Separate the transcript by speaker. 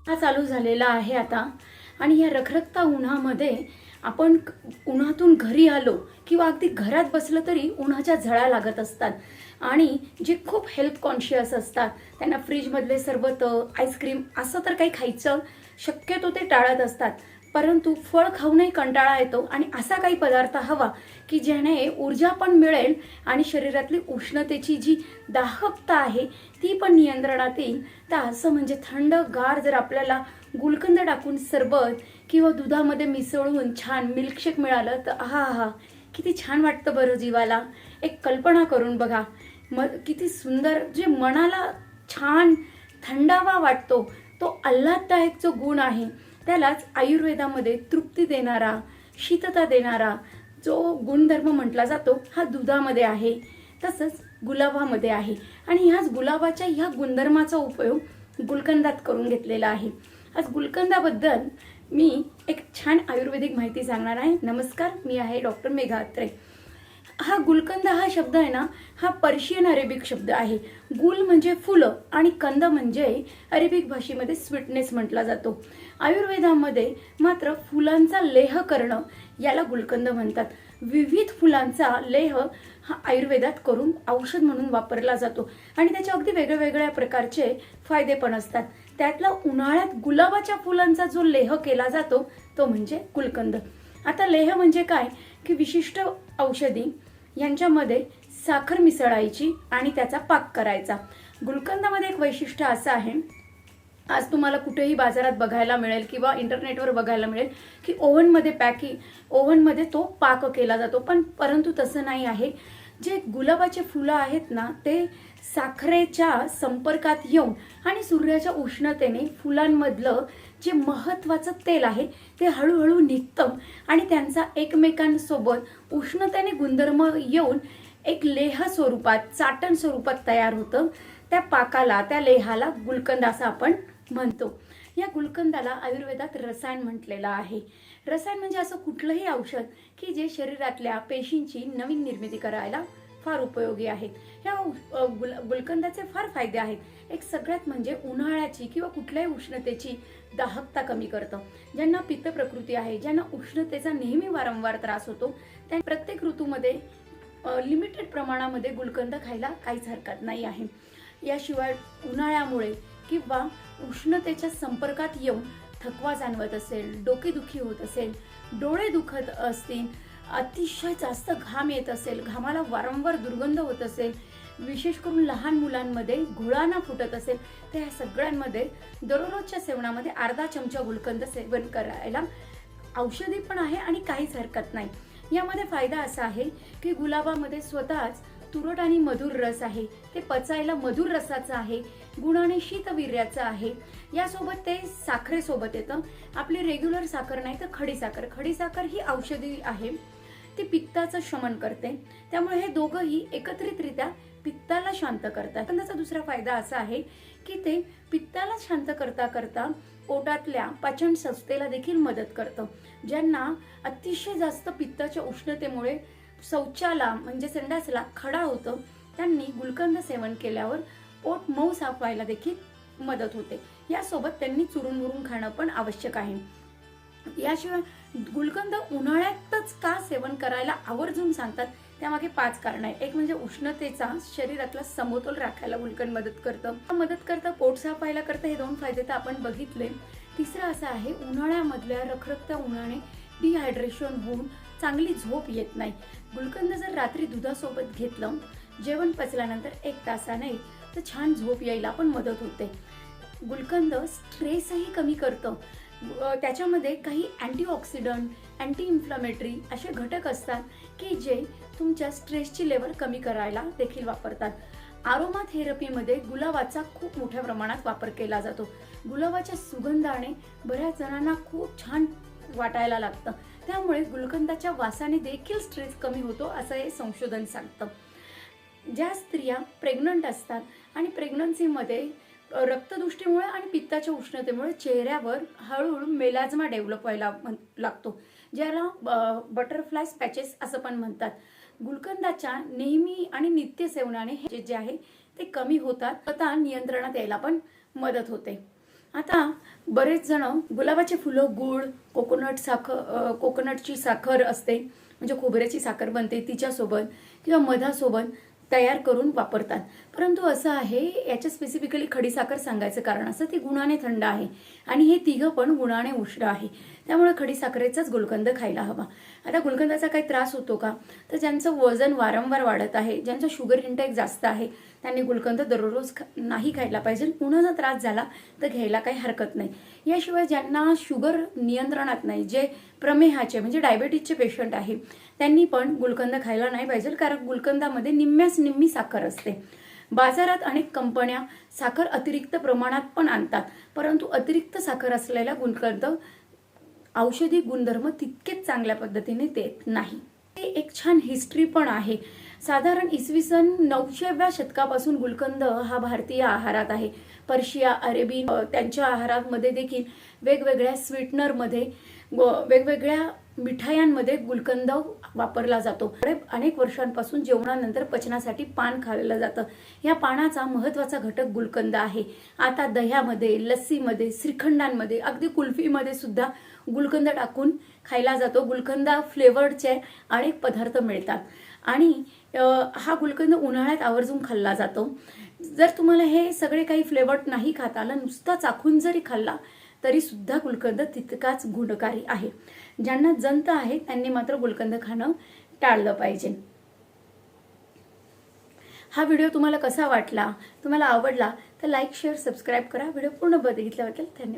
Speaker 1: हा चालू झालेला आहे आता आणि या रखरखता उन्हामध्ये आपण उन्हातून घरी आलो किंवा अगदी घरात बसलं तरी उन्हाच्या झळा लागत असतात आणि जे खूप हेल्थ कॉन्शियस असतात त्यांना फ्रीजमधले सरबत आईस्क्रीम असं तर काही खायचं शक्यतो ते टाळत असतात, परंतु फळ खाऊनही कंटाळा येतो आणि असा काही पदार्थ हवा की ज्याने ऊर्जा पण मिळेल आणि शरीरातली उष्णतेची जी दाहकता आहे ती पण नियंत्रणात येईल। तर असं म्हणजे थंडगार जर आपल्याला गुलकंद टाकून सरबत किंवा दुधामध्ये मिसळून छान मिल्कशेक मिळालं तर आहा हा, किती छान वाटतं बरं जीवाला। एक कल्पना करून बघा, किती सुंदर, जे मनाला छान थंडावा वाटतो तो आल्हाददायक जो गुण आहे त्यालाच आयुर्वेदामध्ये तृप्ती देणारा, शीतता देणारा जो गुणधर्म म्हटला जातो हा दुधामध्ये आहे, तसंच गुलाबामध्ये आहे आणि ह्याच गुलाबाच्या ह्या गुणधर्माचा उपयोग गुलकंदात करून घेतलेला आहे। आज गुलकंदाबद्दल मी एक छान आयुर्वेदिक माहिती सांगणार आहे। नमस्कार, मी आहे डॉक्टर मेघा अत्रे। हा गुलकंद हा शब्द आहे ना, हा पर्शियन अरेबिक शब्द आहे। गुल म्हणजे फुलं आणि कंद म्हणजे अरेबिक भाषेमध्ये स्वीटनेस म्हटला जातो। आयुर्वेदामध्ये मात्र फुलांचा लेह करणं याला गुलकंद म्हणतात। विविध फुलांचा लेह हा आयुर्वेदात करून औषध म्हणून वापरला जातो आणि त्याचे अगदी वेगवेगळ्या प्रकारचे फायदे पण असतात। त्यातला उन्हाळ्यात गुलाबाच्या फुलांचा जो लेह केला जातो तो म्हणजे गुलकंद। आता लेह म्हणजे काय की विशिष्ट औषधी यांच्यामध्ये साखर मिसळायची आणि त्याचा पाक करायचा। गुलकंदामध्ये एक वैशिष्ट्य असं आहे, आज तुम्हाला कुठेही बाजारात बघायला मिळेल किंवा इंटरनेटवर बघायला मिळेल की ओव्हनमध्ये तो पाक केला जातो, परंतु तसं नाही आहे। जे गुलाबाचे फुलं आहेत ना ते साखरेच्या संपर्कात येऊन आणि सूर्याच्या उष्णतेने फुलांमधलं जे महत्त्वाचं तेल आहे ते हळूहळू निघतं आणि त्यांचा एकमेकांसोबत उष्णतेने गुणधर्म येऊन एक लेह स्वरूपात, चाटण स्वरूपात तयार होतं। त्या पाकाला, त्या लेहाला गुलकंद असं आपण म्हणतो। या गुलकंदाला आयुर्वेदात रसायन म्हटलेलं आहे। रसायन म्हणजे असं कुठलंही औषध की जे शरीरातल्या पेशींची नवीन निर्मिती करायला फार उपयोगी आहेत। ह्या गुलकंदाचे फार फायदे आहेत। एक सगळ्यात म्हणजे उन्हाळ्याची किंवा कुठल्याही उष्णतेची दाहकता कमी करतं। ज्यांना पित्त प्रकृती आहे, ज्यांना उष्णतेचा नेहमी वारंवार त्रास होतो, त्या प्रत्येक ऋतूमध्ये लिमिटेड प्रमाणामध्ये गुलकंद खायला काहीच हरकत नाही आहे। याशिवाय उन्हाळ्यामुळे किंवा उष्णतेच्या संपर्कात येऊन थकवा जाणवत असेल, डोकेदुखी होत असेल, डोळे दुखत असतील, अतिशय जास्त घाम येत असेल, घामाला वारंवार दुर्गंध होत असेल, विशेष करून लहान मुलांमध्ये घोळाना फुटत असेल, तर ह्या सगळ्यांमध्ये दररोजच्या सेवनामध्ये अर्धा चमचा गुलकंद सेवन करायला औषधी पण आहे आणि काहीच हरकत नाही। यामध्ये फायदा असा आहे की गुलाबामध्ये स्वतःच तुरट आणि मधुर रस आहे, ते पचायला मधुर रसाचं आहे, गुणाने शीतवीर्याचं आहे। यासोबत ते साखरेसोबत येतं। आपली रेग्युलर साखर नाही तर खडी साखर ही औषधी आहे, ती पित्ताचं शमन करते। त्यामुळे हे दोघंही एकत्रितरित्या पित्ताला शांत करतात। पण त्याचा दुसरा फायदा असा आहे की ते पित्ताला शांत करता करता पोटातल्या पचन संस्थेला देखील मदत करतं। ज्यांना अतिशय जास्त पित्ताच्या उष्णतेमुळे शौचाला म्हणजे संडासला खडा होतं, त्यांनी गुलकंद सेवन केल्यावर पोट मऊ साफ व्हायला देखील मदत होते। यासोबत त्यांनी चुरून मुरून खाणं पण आवश्यक आहे। याशिवाय गुलकंद उन्हाळ्यातच का सेवन करायला आवर्जून सांगतात त्यामागे 5 कारण आहे। एक म्हणजे उष्णतेचा शरीरातला समतोल राखायला गुलकंद मदत करतं, पोट साफ व्हायला करतं, हे 2 फायदे तर आपण बघितले। तिसरं असं आहे, उन्हाळ्यामधल्या रखरखत्या उन्हाने डिहायड्रेशन होऊन चांगली झोप येत नाही। गुलकंद जर रात्री दुधासोबत घेतलं, जेवण पचल्यानंतर 1 तासाने तर छान झोप यायला पण मदत होते। गुलकंद स्ट्रेसही कमी करतं। त्याच्यामध्ये काही अँटीऑक्सिडंट, अँटी इन्फ्लामेटरी असे घटक असतात की जे तुमच्या स्ट्रेसची लेवल कमी करायला देखील वापरतात। आरोमा थेरपीमध्ये गुलाबाचा खूप मोठ्या प्रमाणात वापर केला जातो। गुलाबाच्या सुगंधाने बऱ्याच जणांना खूप छान वाटायला लागतं, त्यामुळे गुलकंदाच्या वासाने देखील स्ट्रेस कमी होतो असं हे संशोधन सांगतं। ज्या स्त्रिया प्रेग्नंट असतात आणि प्रेग्नन्सीमध्ये रक्तदुष्टीमुळे आणि पित्ताच्या उष्णतेमुळे चेहऱ्यावर हळूहळू मेलाझ्मा डेव्हलप व्हायला लागतो, ज्याला बटरफ्लाय पॅचेस असं पण म्हणतात। गुलकंदाच्या नेहमी आणि नित्य सेवनाने हे जे आहे ते कमी होतात, स्वतः नियंत्रणात यायला पण मदत होते। आता बरेच जण गुलाबाचे फुलं, गूळ, कोकोनटची साखर असते, म्हणजे खोबऱ्याची साखर बनते तिच्यासोबत किंवा मधासोबत तयार करून वापरतात. परंतु असं आहे, याच्या स्पेसिफिकली खडीसाखर सांगायचं कारण असं ती गुणाने थंड आहे आणि हे तिघं पण गुणाने उष्ण आहे. त्यामुळे खडीसाखरेचाच गुलकंद खायला हवा. आता गुलकंदाचा काही त्रास होतो का? तर ज्यांचं वजन वारंवार वाढत आहे, ज्यांचं शुगर इंटेक जास्त आहे, त्यांनी गुलकंद दररोज नाही खायला पाहिजे. उन्हाचा त्रास झाला तर घ्यायला काही हरकत नाही. याशिवाय ज्यांना शुगर नियंत्रणात नाही, जे प्रमेहाचे म्हणजे डायबेटीजचे पेशंट आहे, त्यांनी पण गुलकंद खायला नाही पाहिजे, कारण गुलकंदामध्ये निम्म्याच निम्मी साखर असते. बाजारात अनेक कंपन्या साखर अतिरिक्त प्रमाणात पण आणतात, परंतु अतिरिक्त साखर असलेला गुलकंद औषधी गुणधर्म तितकेच चांगल्या पद्धतीने देत नाही. एक छान हिस्ट्री पण आहे. साधारण इसवी सन 900व्या शतकापासून गुलकंद हा भारतीय आहारात आहे. पर्शिया, अरेबी त्यांच्या आहारामध्ये देखील वेगवेगळ्या स्वीटनरमध्ये, वेगवेगळ्या मिठायांमध्ये गुलकंद वापरला जातो. अनेक वर्षांपासून जेवणानंतर पचनासाठी पान खाल्लं जातं. या पानाचा महत्त्वाचा घटक गुलकंद आहे. आता दह्यामध्ये, लस्सीमध्ये, श्रीखंडांमध्ये, अगदी कुल्फीमध्ये सुद्धा गुलकंद टाकून खायला जातो. गुलकंद फ्लेवर्डचे अनेक पदार्थ मिळतात आणि हा गुलकंद उन्हाळ्यात आवर्जून खाल्ला जातो. जर तुम्हाला हे सगळे काही फ्लेवर्ड नाही खाता आलं, नुसता चाखून जरी खाल्ला तरी सुद्धा गुलकंद तितकाच गुणकारी आहे. ज्यांना जंत आहे त्यांनी मात्र गुलकंद खाणं टाळलं पाहिजे. हा व्हिडिओ तुम्हाला कसा वाटला? तुम्हाला आवडला तर लाईक, शेअर, सबस्क्राईब करा. व्हिडिओ पूर्ण बघितल्याबद्दल धन्यवाद.